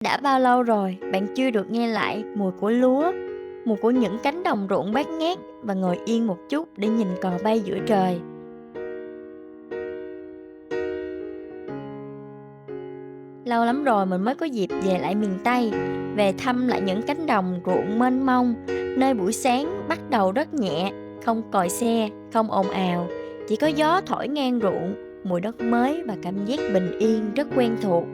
Đã bao lâu rồi bạn chưa được nghe lại mùi của lúa, mùi của những cánh đồng ruộng bát ngát và ngồi yên một chút để nhìn cò bay giữa trời. Lâu lắm rồi mình mới có dịp về lại miền Tây, về thăm lại những cánh đồng ruộng mênh mông, nơi buổi sáng bắt đầu rất nhẹ, không còi xe, không ồn ào, chỉ có gió thổi ngang ruộng, mùi đất mới và cảm giác bình yên rất quen thuộc.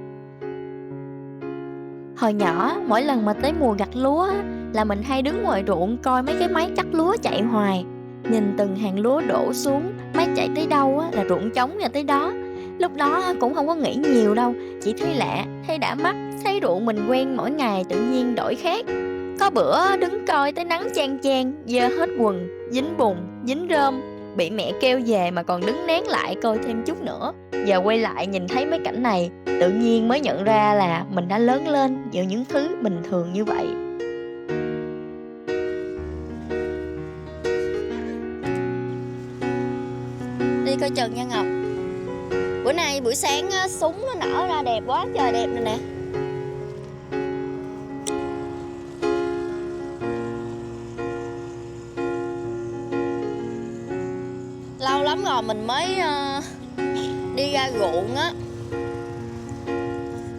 Hồi nhỏ, mỗi lần mà tới mùa gặt lúa á, là mình hay đứng ngoài ruộng coi mấy cái máy cắt lúa chạy hoài. Nhìn từng hàng lúa đổ xuống, máy chạy tới đâu á, là ruộng trống ra tới đó. Lúc đó á, cũng không có nghĩ nhiều đâu, chỉ thấy lạ, thấy đã mắt, thấy ruộng mình quen mỗi ngày tự nhiên đổi khác. Có bữa đứng coi tới nắng chang chang, dơ hết quần, dính bùn, dính rơm, bị mẹ kêu về mà còn đứng nén lại coi thêm chút nữa. Giờ quay lại nhìn thấy mấy cảnh này, tự nhiên mới nhận ra là mình đã lớn lên giữa những thứ bình thường như vậy. Đi coi chừng nha Ngọc. Bữa nay buổi sáng á, súng nó nở ra đẹp quá trời đẹp này nè. Lâu lắm rồi mình mới đi ra ruộng á.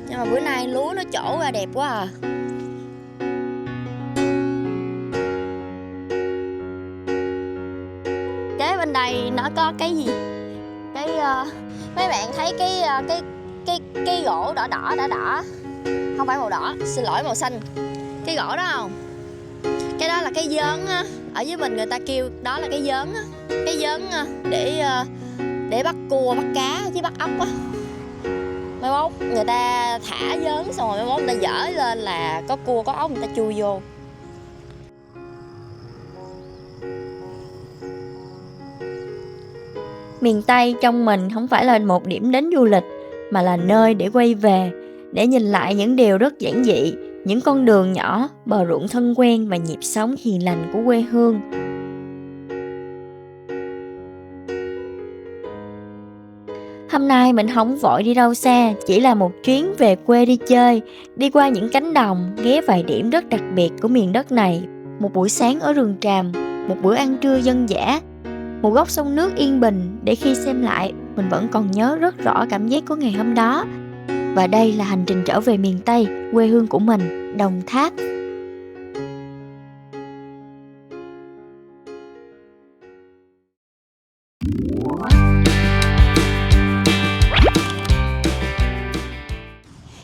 Nhưng mà bữa nay lúa nó trổ ra đẹp quá à. Kế bên đây nó có cái gì? Cái mấy bạn thấy cái gỗ đỏ đỏ. Không phải màu đỏ, xin lỗi, màu xanh. Cái gỗ đó không? Cái đó là cái giớn á. Ở dưới mình người ta kêu đó là cái giớn á. Cái giớn để bắt cua, bắt cá chứ bắt ốc á. Mai mốt người ta thả giớn xong rồi mai mốt người ta dỡ lên là có cua có ốc người ta chui vô. Miền Tây trong mình không phải là một điểm đến du lịch, mà là nơi để quay về, để nhìn lại những điều rất giản dị, những con đường nhỏ, bờ ruộng thân quen và nhịp sống hiền lành của quê hương. Hôm nay mình không vội đi đâu xa, chỉ là một chuyến về quê đi chơi, đi qua những cánh đồng, ghé vài điểm rất đặc biệt của miền đất này. Một buổi sáng ở rừng tràm, một bữa ăn trưa dân dã, một góc sông nước yên bình để khi xem lại, mình vẫn còn nhớ rất rõ cảm giác của ngày hôm đó. Và đây là hành trình trở về miền Tây, quê hương của mình, Đồng Tháp.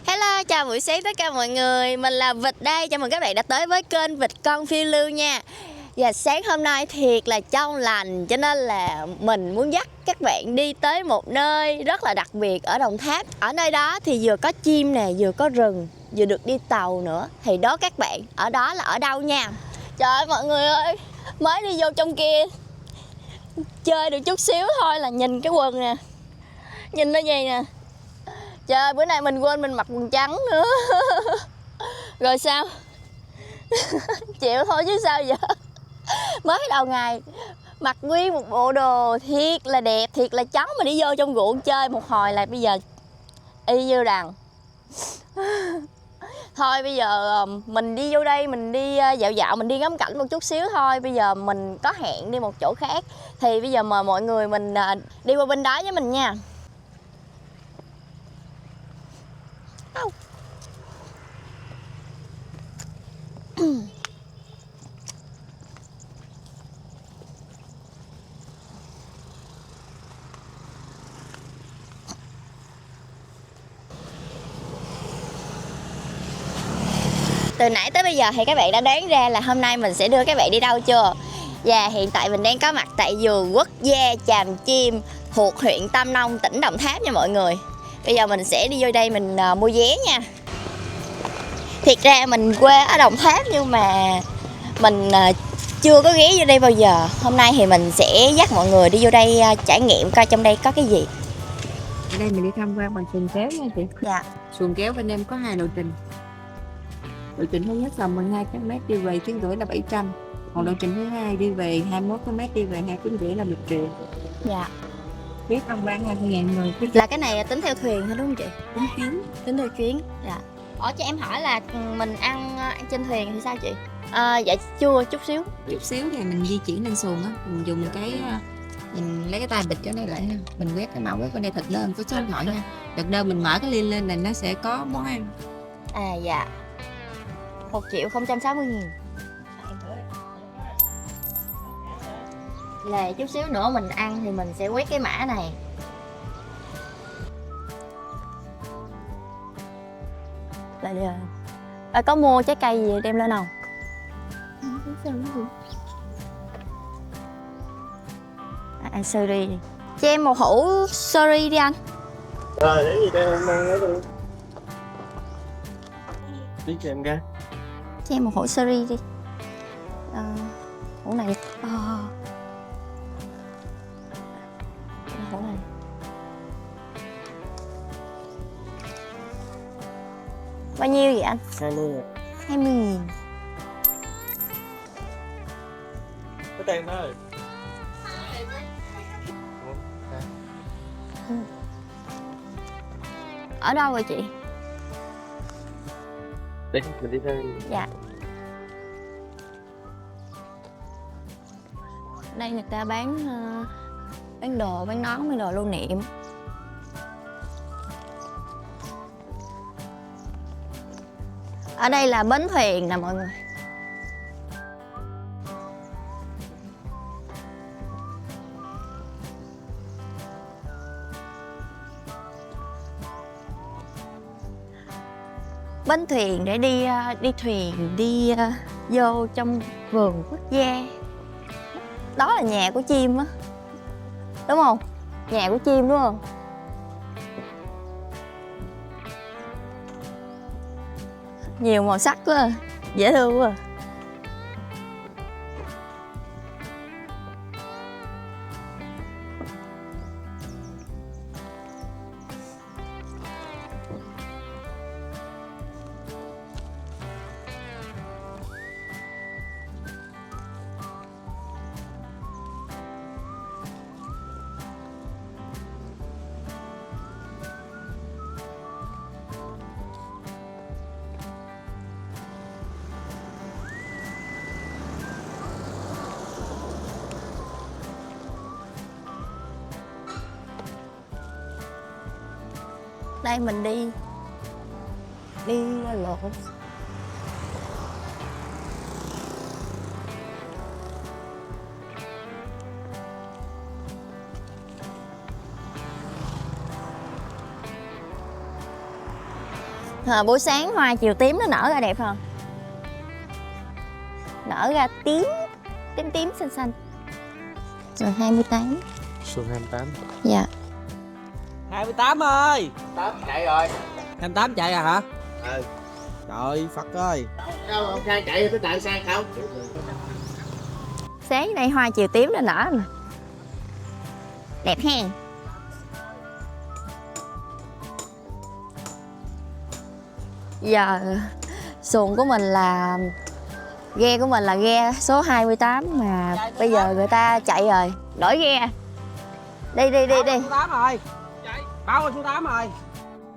Hello, chào buổi sáng tất cả mọi người. Mình là Vịt đây, chào mừng các bạn đã tới với kênh Vịt Con Phiêu Lưu nha. Và sáng hôm nay thiệt là trong lành, cho nên là mình muốn dắt các bạn đi tới một nơi rất là đặc biệt ở Đồng Tháp. Ở nơi đó thì vừa có chim nè, vừa có rừng, vừa được đi tàu nữa. Thì đố các bạn ở đó là ở đâu nha. Trời ơi mọi người ơi, mới đi vô trong kia chơi được chút xíu thôi là nhìn cái quần nè, nhìn nó gì nè. Trời ơi, bữa nay mình quên mình mặc quần trắng nữa. Rồi sao? Chịu thôi chứ sao giờ. Mới đầu ngày mặc nguyên một bộ đồ thiệt là đẹp, thiệt là trắng mà đi vô trong ruộng chơi một hồi là bây giờ y như rằng thôi bây giờ mình đi vô đây, mình đi dạo dạo, mình đi ngắm cảnh một chút xíu thôi. Bây giờ mình có hẹn đi một chỗ khác, thì bây giờ mời mọi người mình đi qua bên đó với mình nha. Từ nãy tới bây giờ thì các bạn đã đoán ra là hôm nay mình sẽ đưa các bạn đi đâu chưa? Và hiện tại mình đang có mặt tại vườn quốc gia Tràm Chim thuộc huyện Tam Nông, tỉnh Đồng Tháp nha mọi người. Bây giờ mình sẽ đi vô đây mình mua vé nha. Thiệt ra mình quê ở Đồng Tháp nhưng mà mình chưa có ghé vô đây bao giờ. Hôm nay thì mình sẽ dắt mọi người đi vô đây trải nghiệm coi trong đây có cái gì. Ở đây mình đi tham quan bằng xuồng kéo nha chị. Dạ. Xuồng kéo bên em có 2 lộ trình. Lộ trình thứ nhất là 12 km đi về tiếng rưỡi là 700. Còn lộ trình thứ hai đi về 21 km đi về 2 tiếng rưỡi là 1 triệu. Dạ. Phí tham quan 20.000 người. Là cái này tính theo thuyền hả đúng không chị? Tính chuyến. Tính theo chuyến. Dạ. cho em hỏi là mình ăn trên thuyền thì sao chị? Dạ chua chút xíu. Chút xíu thì mình di chuyển lên xuồng á, mình dùng cái mình lấy cái tay bịch cái này lại ha, mình quét cái mẫu quét bên đây thực đơn có số điện thoại nha. Thực đơn mình mở cái link lên là nó sẽ có món ăn. Dạ 1.060.000. Là chút xíu nữa mình ăn thì mình sẽ quét cái mã này. Là có mua trái cây gì đem lên không? Ăn siri đi. Cho em một hũ siri đi anh. Rồi để gì đây em mang nó luôn. Biết cho em gái. Cho em một hũ siri đi. Hũ này đi. Hũ này. Bao nhiêu vậy anh? 20 rồi. 20.000. Có tiền thôi. Ở đâu rồi chị? Đi, mình đi theo. Dạ. Đây người ta bán đồ, bán nón, bán đồ lưu niệm. Ở đây là bến thuyền nè mọi người. Bến thuyền để đi thuyền đi vô trong vườn quốc gia. Đó là nhà của chim á, đúng không? Nhà của chim đúng không? Nhiều màu sắc quá à. Dễ thương quá à. Đây mình đi lộn. Buổi sáng hoa chiều tím nó nở ra đẹp không? Nở ra tím xanh xanh. Rồi 28. Xuân 28. Dạ. 28 ơi. 8 chạy rồi. 28 chạy à hả? Ừ. Trời Phật ơi. Đâu ông Sang chạy tới tại Sang không? Sáng nay hoa chiều tím nó nở nè. Đẹp hen. Giờ xuồng của mình là ghe của mình là ghe số 28 mà bây giờ người ta chạy rồi, đổi ghe. Đi. Số 8 rồi. Báo ơi, số 8 rồi.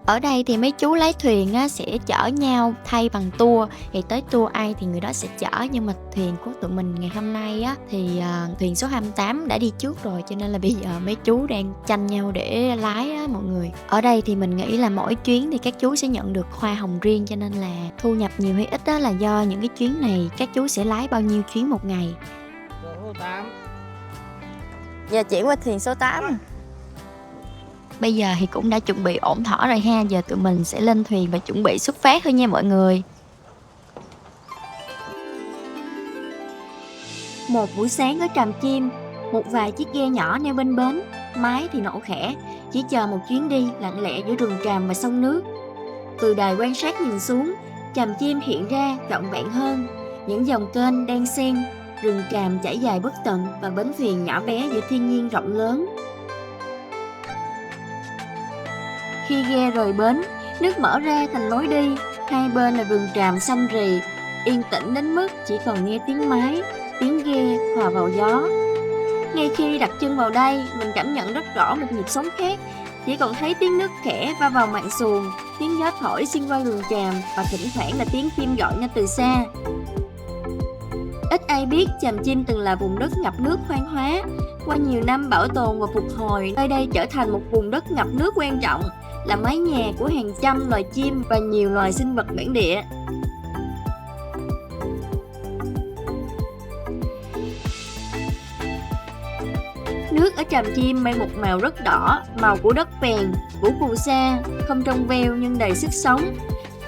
Ở đây thì mấy chú lái thuyền á, sẽ chở nhau thay bằng tour. Thì tới tour ai thì người đó sẽ chở. Nhưng mà thuyền của tụi mình ngày hôm nay á, thì thuyền số 28 đã đi trước rồi. Cho nên là bây giờ mấy chú đang tranh nhau để lái á mọi người. Ở đây thì mình nghĩ là mỗi chuyến thì các chú sẽ nhận được hoa hồng riêng. Cho nên là thu nhập nhiều hay ít á, là do những cái chuyến này các chú sẽ lái bao nhiêu chuyến một ngày. Số 8. Giờ chuyển qua thuyền số 8. Bây giờ thì cũng đã chuẩn bị ổn thỏa rồi ha. Giờ tụi mình sẽ lên thuyền và chuẩn bị xuất phát thôi nha mọi người. Một buổi sáng ở Tràm Chim, một vài chiếc ghe nhỏ neo bên bến, mái thì nổ khẽ, chỉ chờ một chuyến đi lặng lẽ giữa rừng tràm và sông nước. Từ đài quan sát nhìn xuống, Tràm Chim hiện ra trọn vẹn hơn, những dòng kênh đan xen, rừng tràm trải dài bất tận và bến thuyền nhỏ bé giữa thiên nhiên rộng lớn. Khi ghe rời bến, nước mở ra thành lối đi, hai bên là rừng tràm xanh rì, yên tĩnh đến mức chỉ còn nghe tiếng mái, tiếng ghe hòa vào gió. Ngay khi đặt chân vào đây, mình cảm nhận rất rõ một nhịp sống khác, chỉ còn thấy tiếng nước khẽ va vào mạn xuồng, tiếng gió thổi xuyên qua rừng tràm và thỉnh thoảng là tiếng chim gọi nghe từ xa. Ít ai biết Tràm Chim từng là vùng đất ngập nước hoang hóa. Qua nhiều năm bảo tồn và phục hồi, nơi đây trở thành một vùng đất ngập nước quan trọng, là mái nhà của hàng trăm loài chim và nhiều loài sinh vật bản địa. Nước ở Tràm Chim mang một màu rất đỏ, màu của đất phèn, của phù sa, không trong veo nhưng đầy sức sống.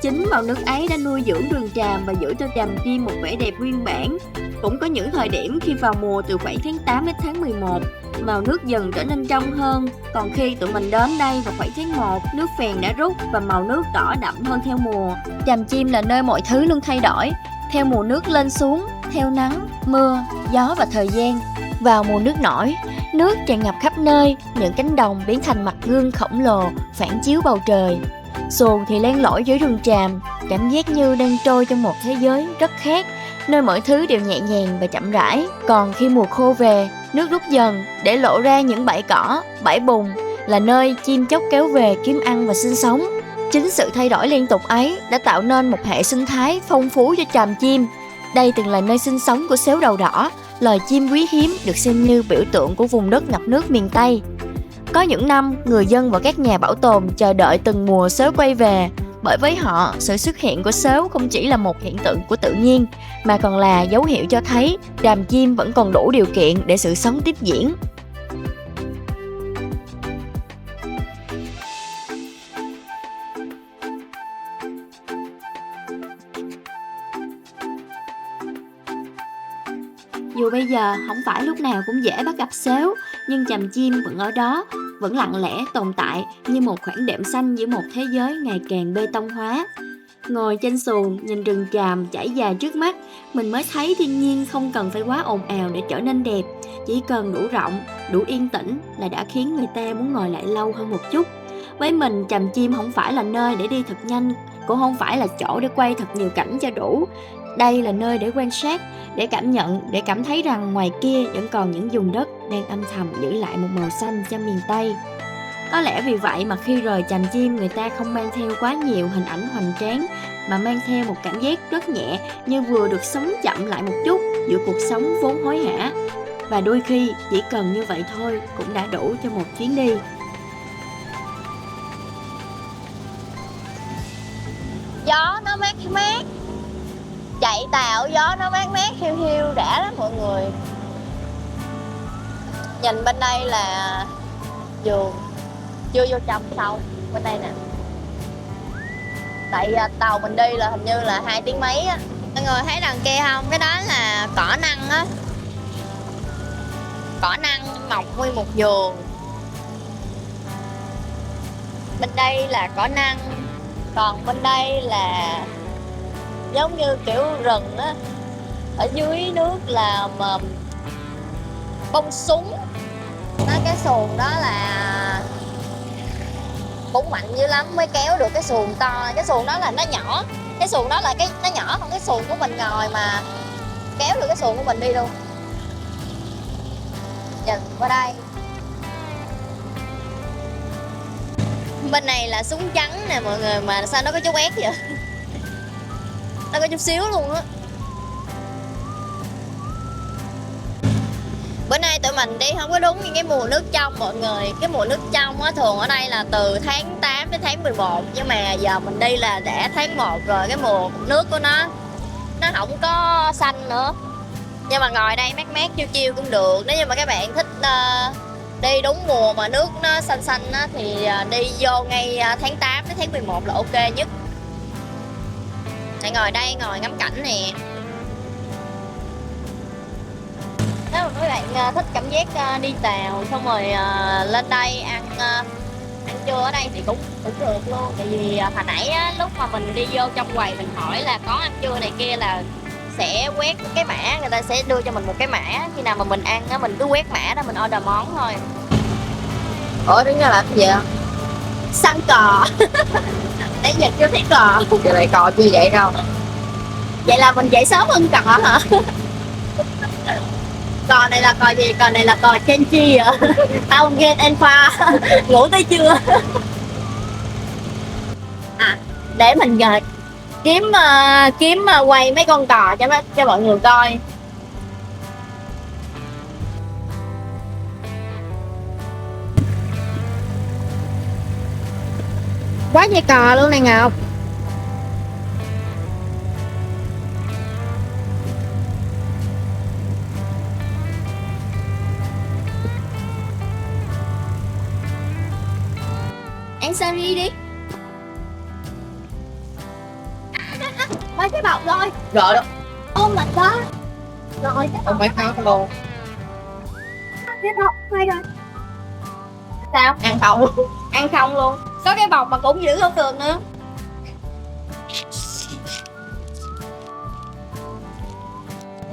Chính màu nước ấy đã nuôi dưỡng rừng tràm và giữ cho Tràm Chim một vẻ đẹp nguyên bản. Cũng có những thời điểm khi vào mùa từ khoảng tháng 8 đến tháng 11, màu nước dần trở nên trong hơn. Còn khi tụi mình đến đây vào khoảng tháng 1, nước phèn đã rút và màu nước đỏ đậm hơn theo mùa. Tràm Chim là nơi mọi thứ luôn thay đổi, theo mùa nước lên xuống, theo nắng, mưa, gió và thời gian. Vào mùa nước nổi, nước tràn ngập khắp nơi, những cánh đồng biến thành mặt gương khổng lồ phản chiếu bầu trời. Xuồng thì len lỏi dưới rừng tràm, cảm giác như đang trôi trong một thế giới rất khác, nơi mọi thứ đều nhẹ nhàng và chậm rãi. Còn khi mùa khô về, nước rút dần để lộ ra những bãi cỏ, bãi bùn, là nơi chim chóc kéo về kiếm ăn và sinh sống. Chính sự thay đổi liên tục ấy đã tạo nên một hệ sinh thái phong phú cho Tràm Chim. Đây từng là nơi sinh sống của sếu đầu đỏ, loài chim quý hiếm được xem như biểu tượng của vùng đất ngập nước miền Tây. Có những năm, người dân và các nhà bảo tồn chờ đợi từng mùa sếu quay về, bởi với họ, sự xuất hiện của sếu không chỉ là một hiện tượng của tự nhiên, mà còn là dấu hiệu cho thấy Tràm Chim vẫn còn đủ điều kiện để sự sống tiếp diễn. Dù bây giờ không phải lúc nào cũng dễ bắt gặp sếu, nhưng Tràm Chim vẫn ở đó, vẫn lặng lẽ tồn tại như một khoảng đệm xanh giữa một thế giới ngày càng bê tông hóa. Ngồi trên xuồng nhìn rừng tràm trải dài trước mắt, mình mới thấy thiên nhiên không cần phải quá ồn ào để trở nên đẹp. Chỉ cần đủ rộng, đủ yên tĩnh là đã khiến người ta muốn ngồi lại lâu hơn một chút. Với mình, Tràm Chim không phải là nơi để đi thật nhanh, cũng không phải là chỗ để quay thật nhiều cảnh cho đủ. Đây là nơi để quan sát, để cảm nhận, để cảm thấy rằng ngoài kia vẫn còn những vùng đất đang âm thầm giữ lại một màu xanh cho miền Tây. Có lẽ vì vậy mà khi rời Tràm Chim, người ta không mang theo quá nhiều hình ảnh hoành tráng, mà mang theo một cảm giác rất nhẹ, như vừa được sống chậm lại một chút giữa cuộc sống vốn hối hả. Và đôi khi chỉ cần như vậy thôi cũng đã đủ cho một chuyến đi. Gió nó mát mát, chạy tàu gió nó mát mát hiu hiu đã lắm mọi người. Nhìn bên đây là vườn chưa vô trong sâu bên đây nè. Tại tàu mình đi là hình như là 2 tiếng mấy á. Mọi người thấy đằng kia không? Cái đó là cỏ năng á. Cỏ năng mọc nguyên một vườn. Bên đây là cỏ năng, còn bên đây là giống như kiểu rừng á. Ở dưới nước là bông súng. Cái xuồng đó là cũng mạnh dữ lắm mới kéo được cái xuồng to. Cái xuồng đó là nó nhỏ, cái xuồng đó là nó nhỏ hơn cái xuồng của mình ngồi mà kéo được cái xuồng của mình đi luôn. Nhìn qua đây, bên này là súng trắng nè mọi người, mà sao nó có chút ép vậy? Nó có chút xíu luôn á. Bữa nay tụi mình đi không có đúng như cái mùa nước trong mọi người. Cái mùa nước trong á thường ở đây là từ tháng 8 đến tháng 11, nhưng mà giờ mình đi là đã tháng 1 rồi, cái mùa nước của nó không có xanh nữa. Nhưng mà ngồi đây mát mát chiêu chiêu cũng được. Nếu như mà các bạn thích đi đúng mùa mà nước nó xanh xanh á, thì đi vô ngay tháng 8 đến tháng 11 là ok nhất. Để ngồi đây ngồi ngắm cảnh nè. Nếu mà các bạn thích cảm giác đi tàu xong rồi lên đây ăn trưa ở đây thì cũng được luôn. Tại vì hồi nãy á, lúc mà mình đi vô trong quầy mình hỏi là có ăn trưa này kia là sẽ quét cái mã, người ta sẽ đưa cho mình một cái mã. Khi nào mà mình ăn á, mình cứ quét mã đó mình order món thôi. Ủa đứng ra làm cái gì không? Săn cò. Nãy giờ chưa thấy cò. Giờ lại cò chưa vậy đâu. Vậy là mình dậy sớm hơn cò hả? Cò này là cò gì? Cò này là cò Kenchi à? Tao ghen alpha. Ngủ tới chưa? À, để mình kiếm quay mấy con cò cho mọi người coi. Quá dây cò luôn này Ngọc. Ăn sari đi. Mấy cái bọc rồi. Rồi đó. Oh my god. Rồi cái Không phải khao luôn. bọc quay rồi. Sao? Ăn không? Ăn không luôn. Có cái bọc mà cũng giữ không được nữa.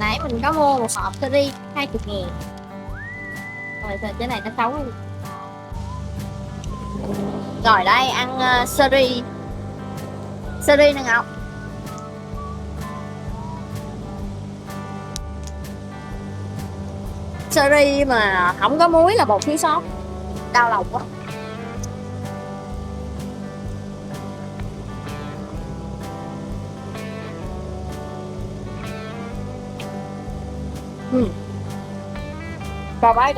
Nãy mình có mua một hộp sari 20.000. Rồi sao cái này nó xấu luôn. Rồi đây ăn sari. Sari nè Ngọc. Sari mà không có muối là bột thiếu sót. Đau lòng quá. Cò bay.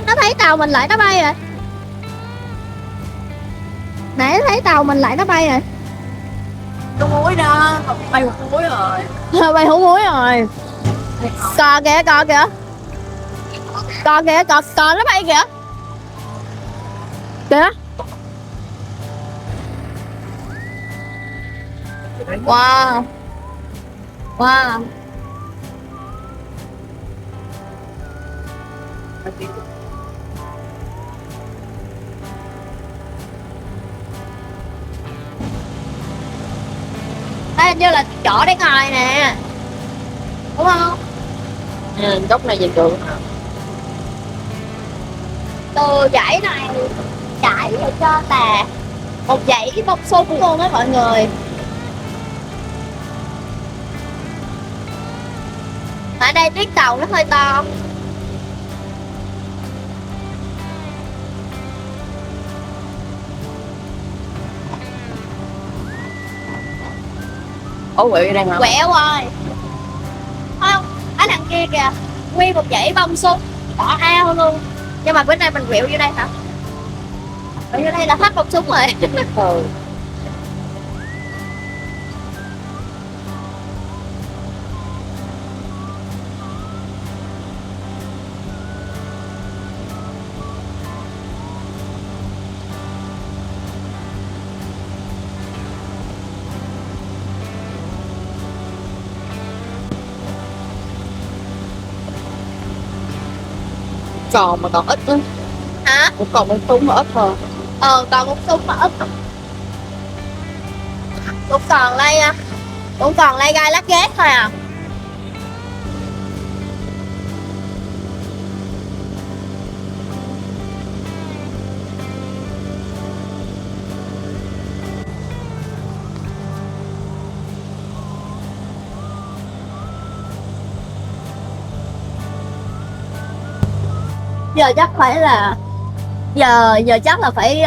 Nó thấy tàu mình lại nó bay rồi. Nãy thấy tàu mình lại nó bay rồi. Có muối đó, không bay một muối rồi. Bay hú muối rồi. Cò kìa. Cò nó bay kìa. Kìa. Wow. Đây như là chỗ để ngồi nè. Đúng không? Góc này nhìn được. Từ dãy này chạy rồi cho là một dãy bông súng luôn á mọi người. Ở đây chiếc tàu nó hơi to. Ủa vậy đang hả? Quẹo rồi. Không, ở đằng kia kìa, nguyên một dãy bông súng đỏ ao luôn. Nhưng mà bữa nay mình quẹo vô đây hả? Quẹo vô đây là hết bông súng rồi. Ừ. Còn mà còn ít nữa. Hả? Còn một súng mà ít thôi. Còn một súng mà ít. Cũng còn lay gai lát ghét thôi à. Giờ chắc phải là giờ chắc là phải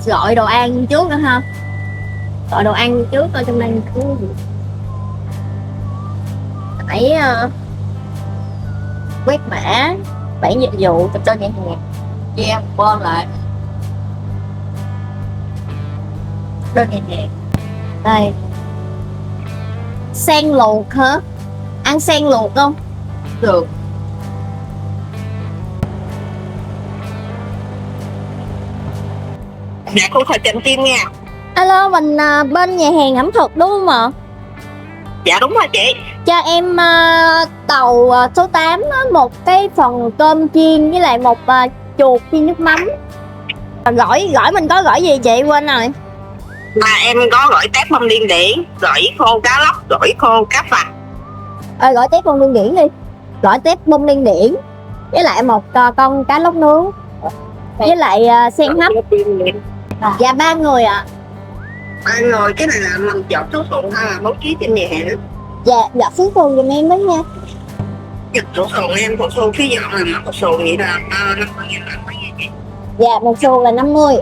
gọi đồ ăn trước nữa ha. Gọi đồ ăn trước coi trong đây có gì. Phải quét mã bản dịch vụ cho nhà hàng. Yeah, quên lại. Đơn nhà hàng. Đây. Sen luộc hả? Ăn sen luộc không? Được. Dạ cô thật Trịnh Kim nha. Alo, mình bên nhà hàng ẩm thực đúng không ạ? Dạ đúng rồi chị. Cho em tàu số 8 á, một cái phần cơm chiên với lại một chuột chiên nước mắm. Gỏi mình có gỏi gì chị quên rồi. Em có gỏi tép bông điên điển, gỏi khô cá lóc, gỏi khô cá vặt. Gỏi tép bông điên điển đi. Gỏi tép bông điên điển với lại một con cá lóc nướng với lại sen hấp. Dạ 3 người ạ. 3 người, cái này là mình chọn số lượng hay là bố trí trên nhà hàng? Dạ xuống phường giùm em với nha. giật cổ sồn em, cổ sồn phía dọn là cổ sồn vậy là 50.000 là mấy gì chị? Dạ, một xuồng là 50.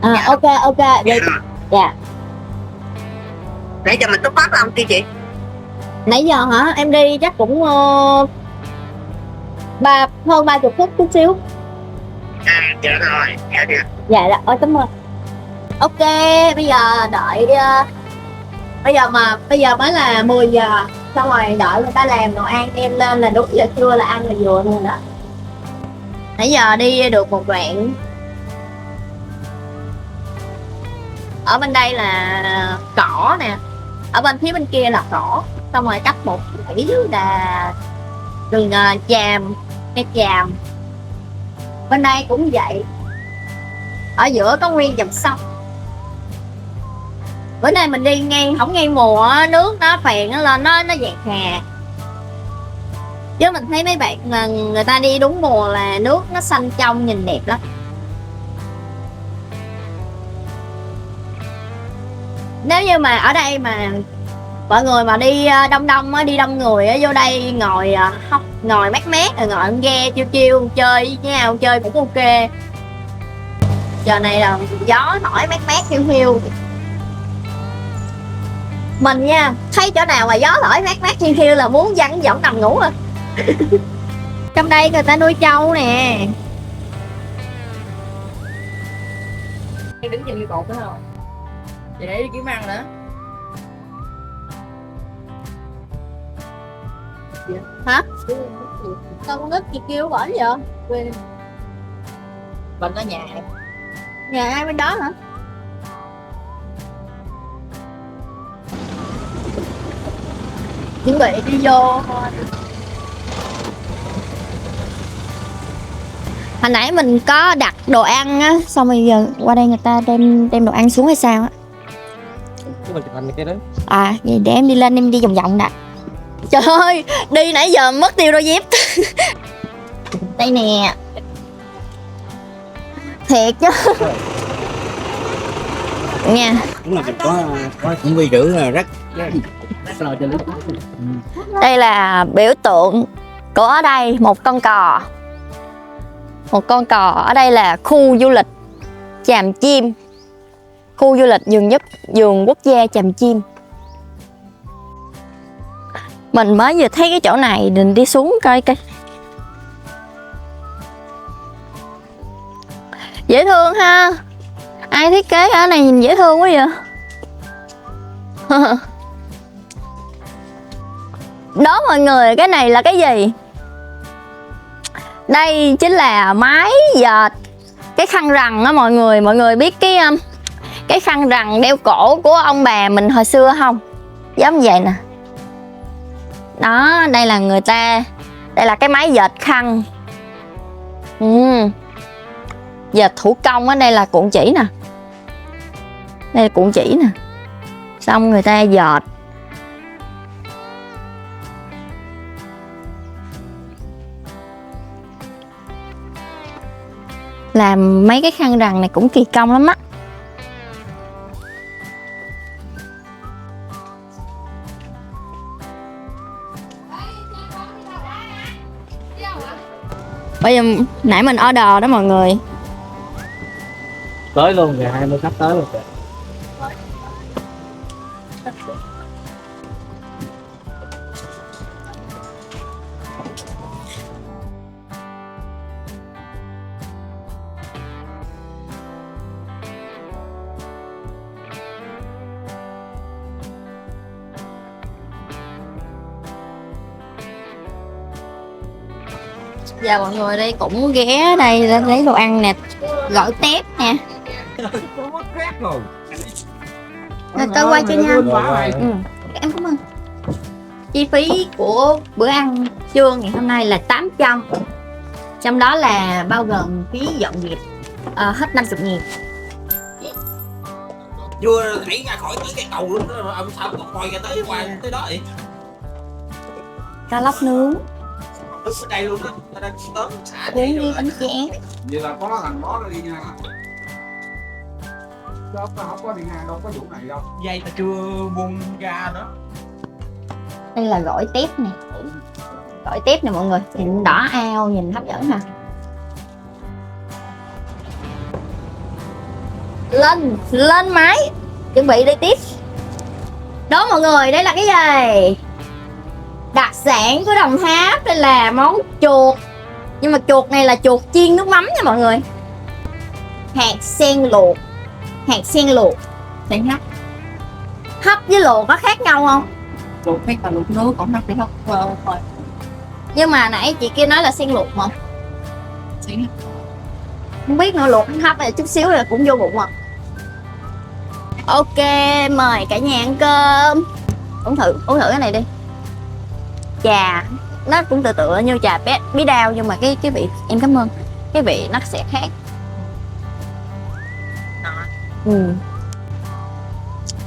Dạ. Ok, vậy. Dạ. Để cho mình top up không kia chị? Nãy giờ hả? Em đi chắc cũng hơn 30 phút chút xíu. Dạ rồi, dạ. Dạ rồi, ôi cảm ơn. Ok, bây giờ đợi bây giờ mới là 10 giờ, xong rồi đợi người ta làm đồ ăn đem lên là đúng giờ trưa là ăn là vừa luôn đó. Nãy giờ đi được một đoạn. Ở bên đây là cỏ nè, ở bên phía bên kia là cỏ, xong rồi cách một dãy là rừng tràm, cây tràm. Bên đây cũng vậy, ở giữa có nguyên dòng sông. Bữa nay mình đi không ngay mùa, nước nó phèn nó lên, nó dạt hà. Chứ mình thấy mấy bạn mà người ta đi đúng mùa là nước nó xanh trong nhìn đẹp lắm. Nếu như mà ở đây mà mọi người mà đi đi đông người á, vô đây ngồi mát rồi ngồi ghe chiêu chơi với nhau, chơi cũng ok. Giờ này là gió thổi mát hiu. Mình nha, thấy chỗ nào mà gió thổi mát hiu là muốn võng nằm ngủ rồi. Trong đây người ta nuôi trâu nè. Đứng trên cái cột đó không? Vậy để đi kiếm ăn nữa. Hả? Sao con nít chị kêu bỏ vậy? Bên đó nhà. Nhà ai bên đó hả? Chuẩn bị đi vô. Hồi nãy mình có đặt đồ ăn á, xong rồi giờ qua đây người ta đem đồ ăn xuống hay sao á? Mình chụp hình cái đó. Vậy để em đi lên, em đi vòng đã. Trời ơi, đi nãy giờ mất tiêu đôi dép. Đây nè. Thiệt chứ. Nha. Đúng là mình có cũng quy trữ là rất rồi cho lính. Đây là biểu tượng của ở đây, một con cò. Một con cò ở đây là khu du lịch Tràm Chim. Khu du lịch vườn quốc gia Tràm Chim. Mình mới vừa thấy cái chỗ này, định đi xuống coi coi. Dễ thương ha. Ai thiết kế ở này nhìn dễ thương quá vậy. Đó mọi người, cái này là cái gì? Đây chính là máy dệt cái khăn rằn á mọi người. Mọi người biết cái khăn rằn đeo cổ của ông bà mình hồi xưa không? Giống vậy nè. Đó, đây là cái máy dệt khăn. Dệt thủ công á, đây là cuộn chỉ nè. Đây là cuộn chỉ nè. Xong người ta dệt. Làm mấy cái khăn rằn này cũng kỳ công lắm á. Bây giờ nãy mình order đó mọi người. Tới luôn, ngày 20 sắp tới rồi. Giờ mọi người đây cũng ghé đây để lấy đồ ăn nè, gỏi tép nè. Rồi tôi quay cho nha. Em cảm ơn. Chi phí của bữa ăn trưa ngày hôm nay là 800. Trong đó là bao gồm phí dọn dẹp hết 50.000. Chưa đẩy ra khỏi tới cái cầu luôn đó, ông sao còn quay ra tới tới đó vậy? Cá lóc nướng, Đứng ở đây luôn đó, ta đang tóm xả cuốn với bánh chén. Vậy là có thằng đó nó đi ngang à? Đâu không có đi ngang, đâu có vụ này đâu. dây ta chưa buông ra nữa. Đây là gỏi tép nè. Gọi tiếp nè mọi người, nhìn đỏ ao, nhìn hấp dẫn nè. Lên máy, chuẩn bị đi tiếp. Đó mọi người, đây là cái gì? Đặc sản của Đồng Tháp, đây là món chuột. Nhưng mà chuột này là chuột chiên nước mắm nha mọi người. Hạt sen luộc. Hạt sen luộc để hấp. Hấp với luộc có khác nhau không? Luộc hay là luộc nước, còn hấp thì hấp thôi. Nhưng mà nãy chị kia nói là sen luộc mà. Xíu. Không biết nữa, luộc hấp này chút xíu là cũng vô bụng rồi. Ok, mời cả nhà ăn cơm. Uống thử cái này đi. Trà nó cũng tựa như trà bí đao, nhưng mà cái vị, em cảm ơn, cái vị nó sẽ khác.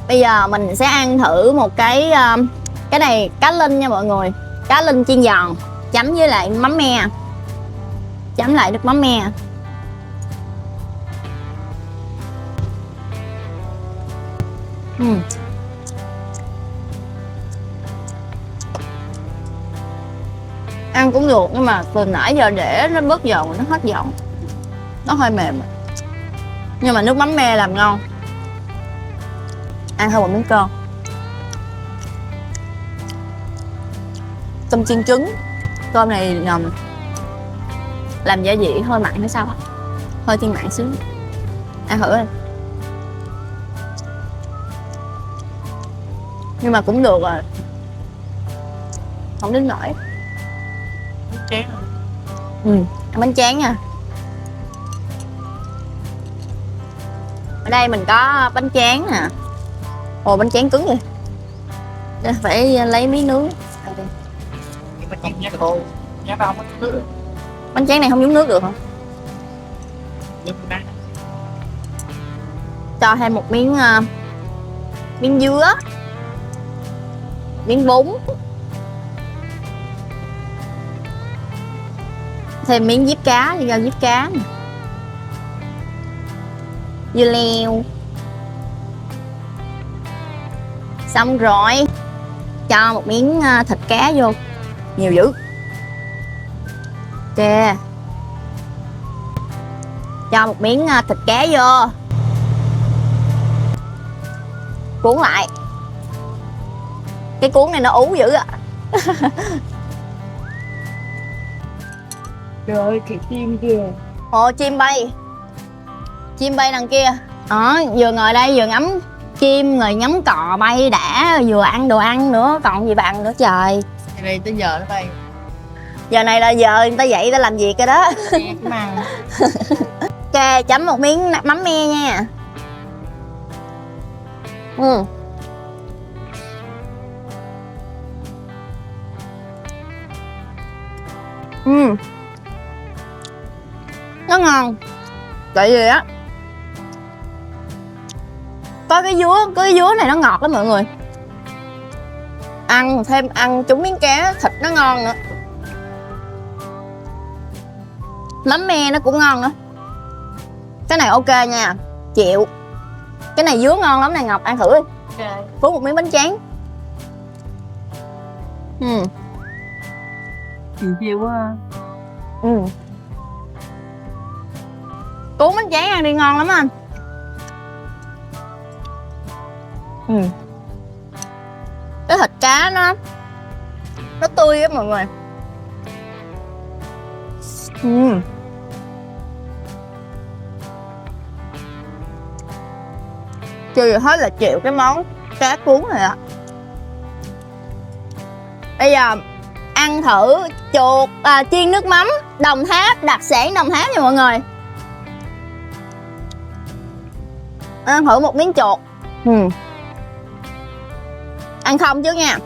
Bây giờ mình sẽ ăn thử một cái này cá linh nha mọi người. Cá linh chiên giòn chấm với lại mắm me, chấm lại nước mắm me. Ăn cũng được, nhưng mà từ nãy giờ để nó bớt dầu, nó hết dầu, nó hơi mềm, nhưng mà nước mắm me làm ngon. Ăn thêm một miếng cơm. Tôm chiên trứng. Cơm này làm gia vị hơi mặn hay sao á, hơi thiên mặn xíu. Ăn thử đi. Nhưng mà cũng được rồi, không đến nổi. Chén. Ăn bánh tráng nha. Ở đây mình có bánh tráng nè. Ồ, bánh tráng cứng vậy. Phải lấy miếng nướng. Bánh tráng nhát khô. Nhát đâu không có nước được. Bánh tráng này không nhúng nước được hả? Nước nát. Cho thêm một miếng dứa, miếng bún, thêm miếng diếp cá, rau diếp cá nè, dưa leo. Xong rồi cho một miếng thịt cá vô, nhiều dữ. Ok, cho một miếng thịt cá vô, cuốn lại. Cái cuốn này nó ú dữ ạ. Rồi cái chim kìa. Ồ, chim bay đằng kia. Vừa ngồi đây vừa ngắm chim rồi ngắm cò bay đã, vừa ăn đồ ăn nữa, còn gì bạn nữa trời. Cái này tới giờ nó bay. Giờ này là giờ người ta dậy người ta làm việc rồi đó. Mà Ok, chấm một miếng mắm me nha. Nó ngon. Tại vì á, có cái dứa này nó ngọt lắm mọi người. Ăn trúng miếng cá, thịt nó ngon nữa. Mắm me nó cũng ngon nữa. Cái này ok nha, chịu. Cái này dứa ngon lắm này Ngọc, ăn thử đi. okay. Cuốn một miếng bánh tráng. Chiều quá. Cuốn bánh tráng ăn đi, ngon lắm anh. Cái thịt cá nó tươi á mọi người. Chưa hết là chịu cái món cá cuốn này ạ. Bây giờ ăn thử chuột chiên nước mắm Đồng Tháp, đặc sản Đồng Tháp nha mọi người. Ăn thử một miếng chuột. Ăn không trước nha.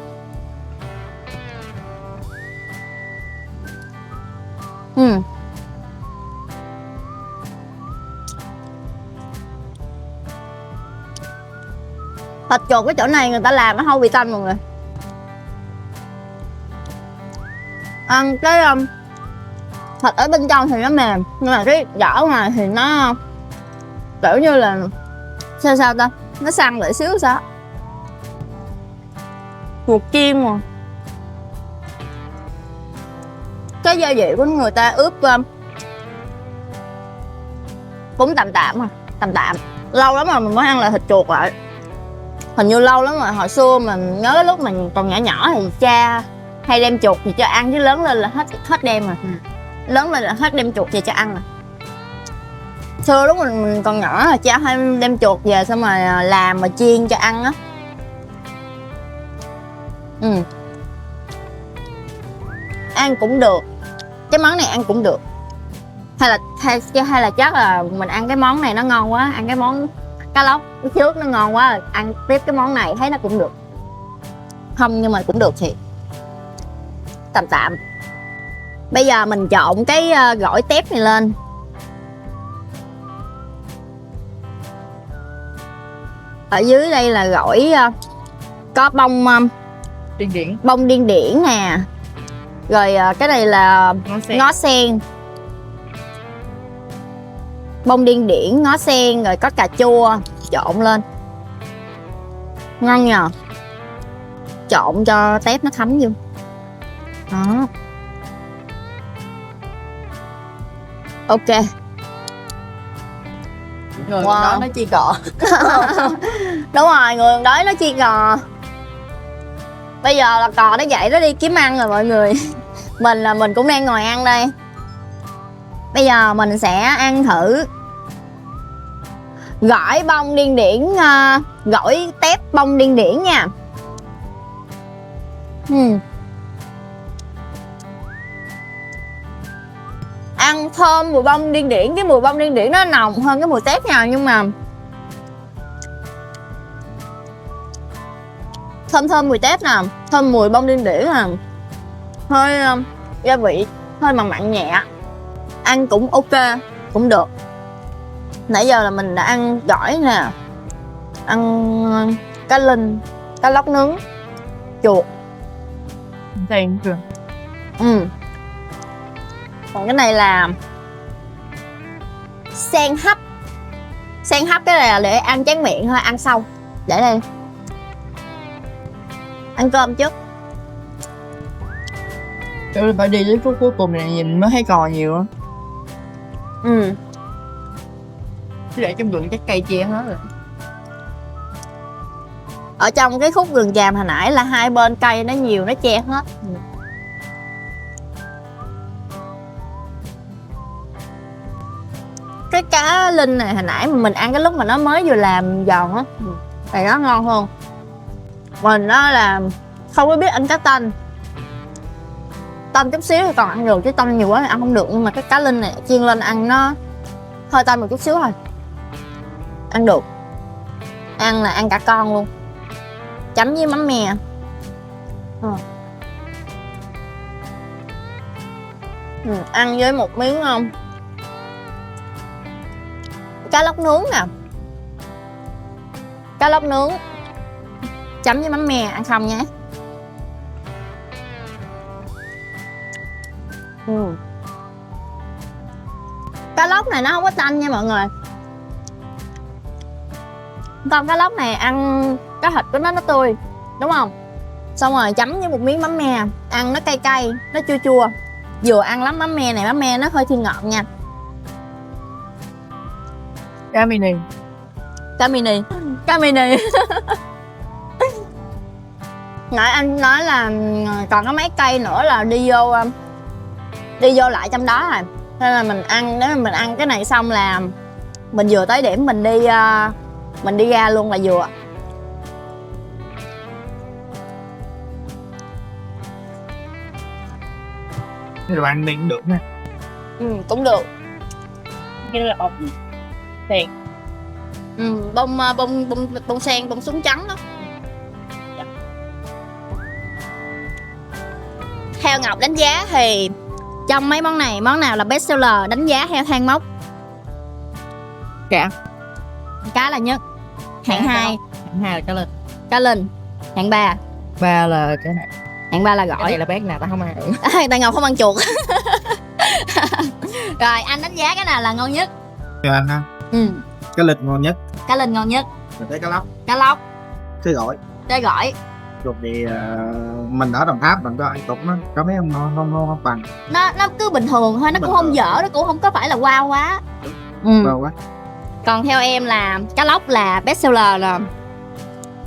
Thịt chuột cái chỗ này người ta làm nó không bị tanh mọi người. Ăn cái thịt ở bên trong thì nó mềm, nhưng mà cái vỏ ngoài thì nó kiểu như là sao ta, nó săn lại xíu sao. Chuột chiên mà. cái gia vị của người ta ướp cũng tạm tạm à, tạm. Lâu lắm mà mình mới ăn lại thịt chuột lại. Hình như lâu lắm rồi, hồi xưa mình nhớ lúc mình còn nhỏ thì cha hay đem chuột thì cho ăn, chứ lớn lên là hết đem rồi. Lớn lên là hết đem chuột về cho ăn rồi. Xưa lúc mình còn nhỏ là cha hay đem chuột về xong rồi làm mà chiên cho ăn á. Ăn cũng được, cái món này ăn cũng được. Hay là chắc là mình ăn cái món này nó ngon quá, ăn cái món cá lóc cái trước nó ngon quá, ăn tiếp cái món này thấy nó cũng được. Không nhưng mà cũng được thì tạm. Bây giờ mình trộn cái gỏi tép này lên. Ở dưới đây là gỏi có bông bông điên điển nè. Rồi cái này là ngó sen. Bông điên điển, ngó sen, rồi có cà chua trộn lên. Ngon nhờ. Trộn cho tép nó thấm vô. Đó. Ok. Người Wow. đó nó chi cọ. Đúng rồi, người đói nó chi cò. Bây giờ là cò nó dậy nó đi kiếm ăn rồi mọi người. Mình cũng đang ngồi ăn đây. Bây giờ mình sẽ ăn thử gỏi bông điên điển, gỏi tép bông điên điển nha. Ăn thơm mùi bông điên điển, cái mùi bông điên điển nó nồng hơn cái mùi tép nào, nhưng mà thơm mùi tép nè, thơm mùi bông điên điển nè, hơi gia vị hơi mặn nhẹ, ăn cũng ok, cũng được. Nãy giờ là mình đã ăn gỏi nè, ăn cá linh, cá lóc nướng, chuột, Tiền chưa? Còn cái này là sen hấp. Sen hấp cái này là để ăn tráng miệng thôi, ăn sau. Để đây. Ăn cơm trước. Tôi phải đi đến phút cuối cùng này nhìn mới thấy cò nhiều á. Chứ để trong vườn cái cây che hết rồi. Ở trong cái khúc vườn tràm hồi nãy là hai bên cây nó nhiều, nó che hết. Cái cá linh này hồi nãy mà mình ăn cái lúc mà nó mới vừa làm giòn á, thì nó ngon hơn. Mình nó là không có biết ăn cá tanh. Tanh chút xíu thì còn ăn được, chứ tanh nhiều quá thì ăn không được. Nhưng mà cái cá linh này chiên lên ăn nó hơi tanh một chút xíu thôi, ăn được. Ăn là ăn cả con luôn, chấm với mắm mè. Ăn với một miếng cá lóc nướng nè, cá lóc nướng chấm với mắm mè, ăn không nhé. Cá lóc này nó không có tanh nha mọi người. Con cá lóc này ăn cái thịt của nó tươi, đúng không? Xong rồi chấm với một miếng mắm me, ăn nó cay cay, nó chua chua, vừa ăn lắm. Mắm me này, mắm me nó hơi thiên ngọt nha. Cá mini. Nãy anh nói là còn có mấy cây nữa là đi vô lại trong đó rồi. Nên là mình ăn, nếu mà mình ăn cái này xong là mình vừa tới điểm mình đi ra luôn là vừa. Thì đồ ăn miếng được nha. Cũng được. Cái đó là bông sen. Bông sen, bông súng trắng đó. Theo Ngọc đánh giá thì trong mấy món này, món nào là best seller đánh giá theo thang mốc? Cá là nhất, hạng 2. Hạng 2 là cá linh. Cá linh. Hạng 3. 3 là cái này. Hạng 3 là Cái gỏi. này là bác nào ta không ăn. Tại Ngọc không ăn chuột. Rồi anh đánh giá cái nào là ngon nhất? Cho anh ha. Cái lịch ngon nhất. Cá linh ngon nhất. Mình thấy cá lóc. Cá lóc. Cái gỏi. Cái gỏi. chuột thì mình ở Đồng Tháp mình có ăn chuột nó có mấy không bằng Nó cứ bình thường thôi, nó cũng không dở, nó cũng không có phải là wow quá. vào quá. Còn theo em là cá lóc là best seller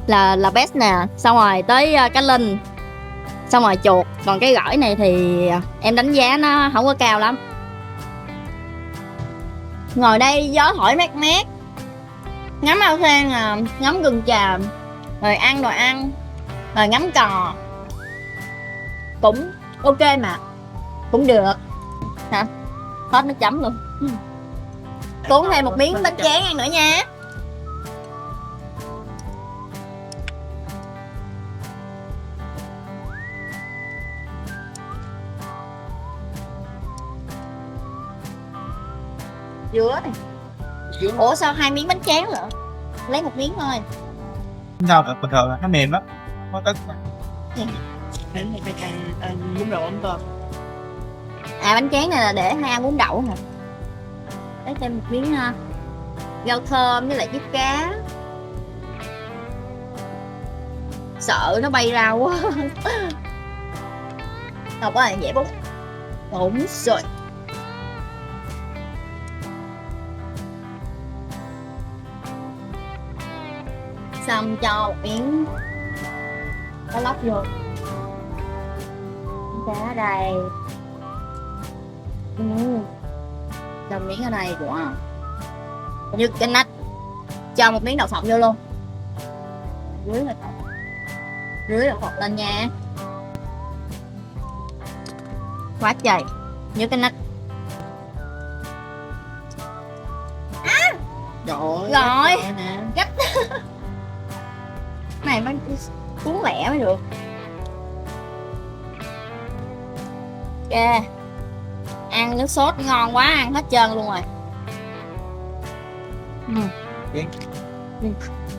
là best nè, xong rồi tới cá linh, xong rồi chuột. Còn cái gỏi này thì em đánh giá nó không có cao lắm. Ngồi đây gió thổi mát mát, ngắm ao sen, ngắm rừng tràm, rồi ăn đồ ăn, rồi ngắm cò, cũng ok mà, cũng được. Hả? Hết nước chấm luôn. Cuốn thêm một miếng bánh tráng ăn nữa nha. Dứa này. Ủa sao 2 miếng bánh tráng nữa? Lấy 1 miếng thôi. Sao được bình thường nó mềm lắm, có tức. Bún đậu ống tôm. À, bánh tráng này là để hay ăn bún đậu hả? Lấy thêm 1 miếng rau thơm với lại với cá. Sợ nó bay ra quá. Đâu có là dễ bút. Đúng rồi. Xong cho 1 miếng cá lóc vô. Cá đây. Cho miếng ở đây của như cái nách. Cho 1 miếng đậu phộng vô luôn. Rưới đậu phộng lên nha. Quá trời. Như cái nách. Rồi. Gấp. Này mới cuốn lẹ mới được. Ok. Ăn nước sốt ngon quá, ăn hết trơn luôn rồi.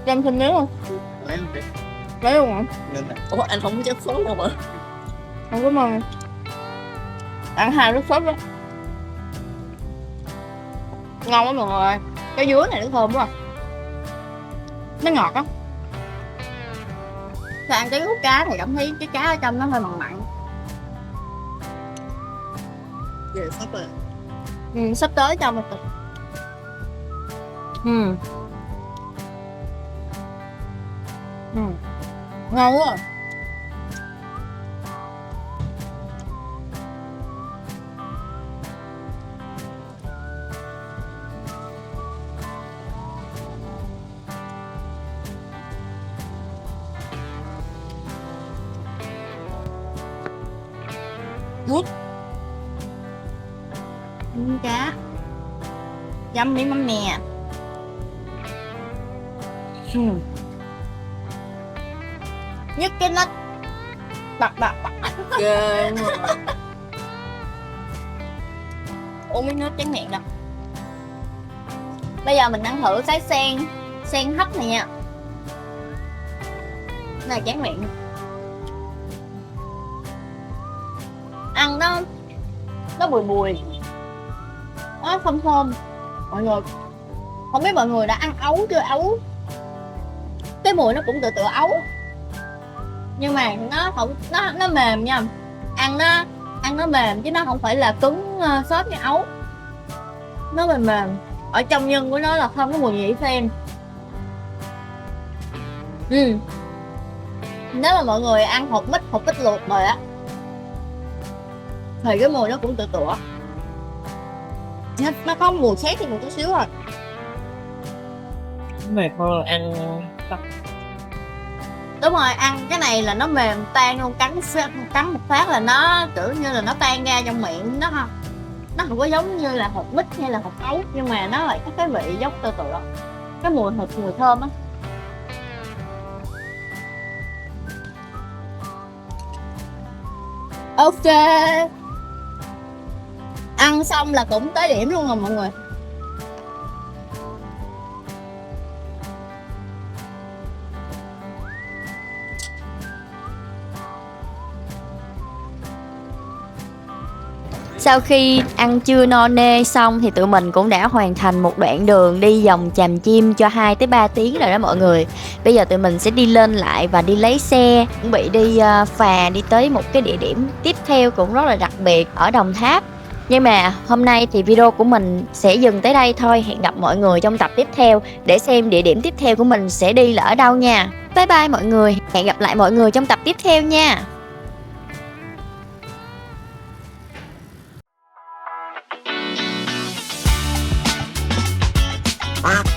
Đem thêm miếng không? Lấy luôn hả? Ủa anh không có chất sốt đâu mà. Không có mừng. Ăn 2 nước sốt đó. Ngon lắm mọi người. Cái dứa này nó thơm quá. Nó ngọt lắm. Rồi ăn cái hút cá thì cảm thấy cái cá ở trong nó hơi mặn mặn. Về sắp rồi. Sắp tới cho một tuần. Ngon quá. Mút cá chấm miếng mắm nè. Nhất cái nách bạc. Ghê. Uống miếng nước tráng miệng nè. Bây giờ mình ăn thử cái sen hấp này nha. Này tráng miệng. Ăn nó bùi. Nó thơm. Mọi người không biết mọi người đã ăn ấu chưa? Ấu cái mùi nó cũng tựa ấu, nhưng mà nó không, nó mềm nha. Ăn nó mềm chứ nó không phải là cứng xốp như ấu. Nó mềm. Ở trong nhân của nó là không có mùi nhị phen. Nếu mà mọi người ăn hột mít luộc rồi á thì cái mùi nó cũng tựa. Nó có mùi khác thì một chút xíu rồi. Cái này thôi ăn tắt. Đúng rồi, ăn cái này là nó mềm tan luôn, cắn một phát là nó kiểu như là nó tan ra trong miệng. Nó không có giống như là hột mít hay là hột ấu, nhưng mà nó lại có cái vị giống tựa. Cái mùi thơm á. Ok. Ăn xong là cũng tới điểm luôn rồi mọi người. Sau khi ăn trưa no nê xong thì tụi mình cũng đã hoàn thành một đoạn đường đi vòng Tràm Chim cho 2 tới 3 tiếng rồi đó mọi người. Bây giờ tụi mình sẽ đi lên lại và đi lấy xe, chuẩn bị đi phà đi tới một cái địa điểm tiếp theo cũng rất là đặc biệt ở Đồng Tháp. Nhưng mà hôm nay thì video của mình sẽ dừng tới đây thôi. Hẹn gặp mọi người trong tập tiếp theo để xem địa điểm tiếp theo của mình sẽ đi là ở đâu nha. Bye bye mọi người. Hẹn gặp lại mọi người trong tập tiếp theo nha. Bye.